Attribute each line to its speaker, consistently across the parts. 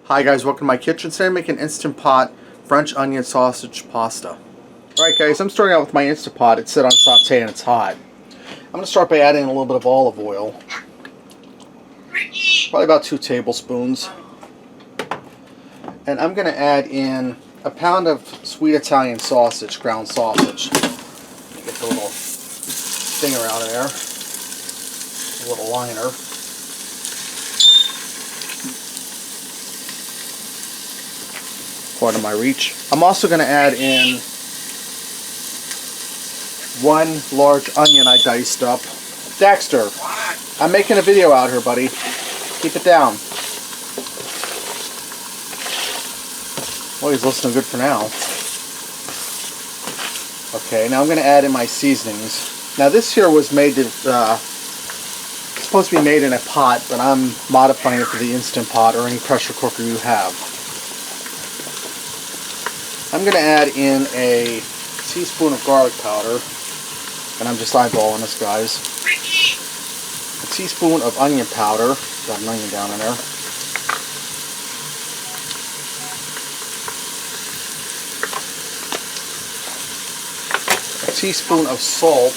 Speaker 1: Hi guys, welcome to my kitchen. Today I'm making Instant Pot French onion sausage pasta. Alright guys, I'm starting out with my Instant Pot. It's set on saute and it's hot. I'm going to start by adding a little bit of olive oil. Probably about 2 tablespoons. And I'm going to add in a pound of sweet Italian sausage, ground sausage. Get the little thing around there. A little liner. Part of my reach. I'm also going to add in 1 large onion I diced up. Dexter, I'm making a video out here, buddy. Keep it down. Well, he's listening good for now. Okay, now I'm going to add in my seasonings. Now this here was made to, it's supposed to be made in a pot, but I'm modifying it for the Instant Pot or any pressure cooker you have. I'm going to add in a teaspoon of garlic powder, and I'm just eyeballing this, guys. A teaspoon of onion powder, got an onion down in there. A teaspoon of salt.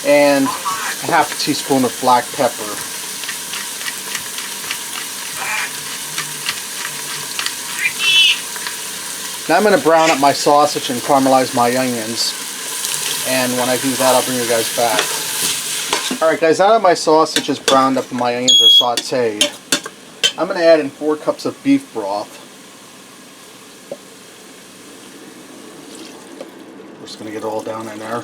Speaker 1: And a half a teaspoon of black pepper. Now I'm going to brown up my sausage and caramelize my onions. And when I do that, I'll bring you guys back. Alright guys, now that my sausage is browned up and my onions are sauteed, I'm going to add in 4 cups of beef broth. We're just going to get it all down in there.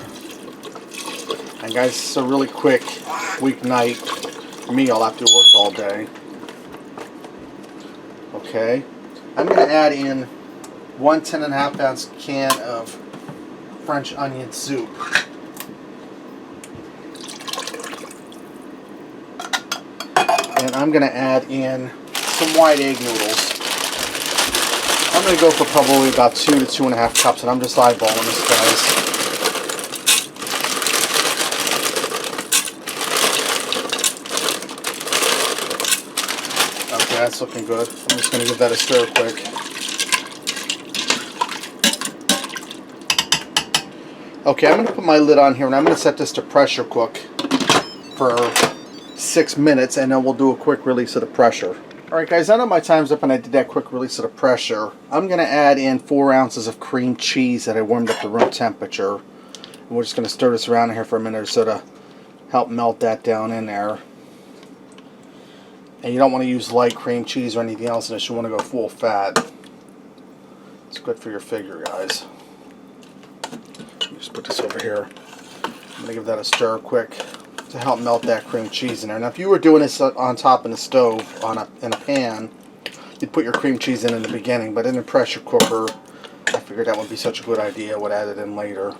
Speaker 1: And guys, it's a really quick weeknight meal after you worked all day. Okay. I'm going to add in 1 10.5 ounce can of French onion soup. And I'm going to add in some white egg noodles. I'm going to go for probably about 2 to 2.5 cups, and I'm just eyeballing this, guys. That's looking good. I'm just going to give that a stir quick. Okay, I'm going to put my lid on here and I'm going to set this to pressure cook for 6 minutes, and then we'll do a quick release of the pressure. Alright guys, now that my time's up and I did that quick release of the pressure, I'm going to add in 4 ounces of cream cheese that I warmed up to room temperature. And we're just going to stir this around in here for a minute or so to help melt that down in there. And you don't want to use light cream cheese or anything else in this. You want to go full fat. It's good for your figure, guys. Just put this over here. I'm going to give that a stir quick to help melt that cream cheese in there. Now, if you were doing this on top of the stove in a pan, you'd put your cream cheese in the beginning. But in a pressure cooker, I figured that would be such a good idea. I would add it in later.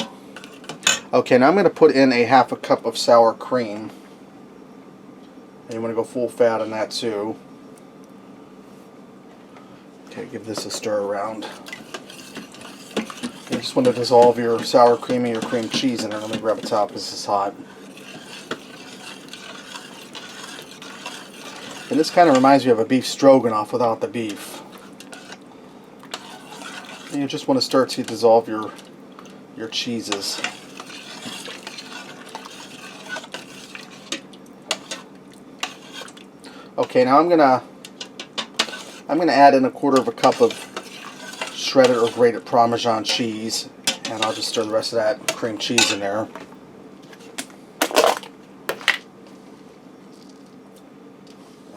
Speaker 1: Okay, now I'm going to put in a half a cup of sour cream. And you want to go full fat on that too. Okay, give this a stir around. You just want to dissolve your sour cream and your cream cheese in there. Let me grab a top because this is hot. And this kind of reminds me of a beef stroganoff without the beef. And you just want to start to dissolve your cheeses. Okay, now I'm gonna add in 1/4 cup of shredded or grated Parmesan cheese, and I'll just stir the rest of that cream cheese in there.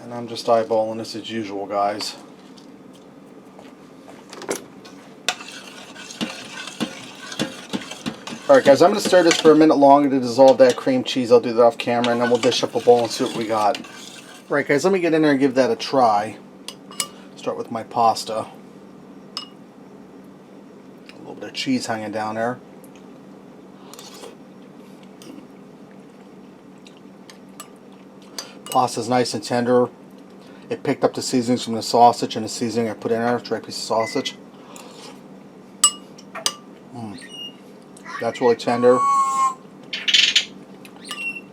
Speaker 1: And I'm just eyeballing this as usual, guys. Alright guys, I'm going to stir this for a minute longer to dissolve that cream cheese. I'll do that off camera, and then we'll dish up a bowl and see what we got. Right guys, let me get in there and give that a try. Start with my pasta. A little bit of cheese hanging down there. Pasta's nice and tender. It picked up the seasonings from the sausage, and the seasoning I put in there, dry piece of sausage. That's really tender.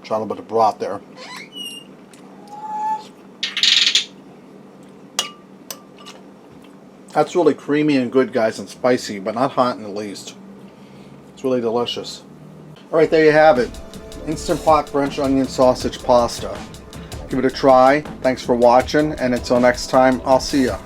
Speaker 1: Try a little bit of broth there. That's really creamy and good, guys, and spicy, but not hot in the least. It's really delicious. Alright, there you have it. Instant pot French onion sausage pasta. Give it a try. Thanks for watching, and until next time, I'll see ya.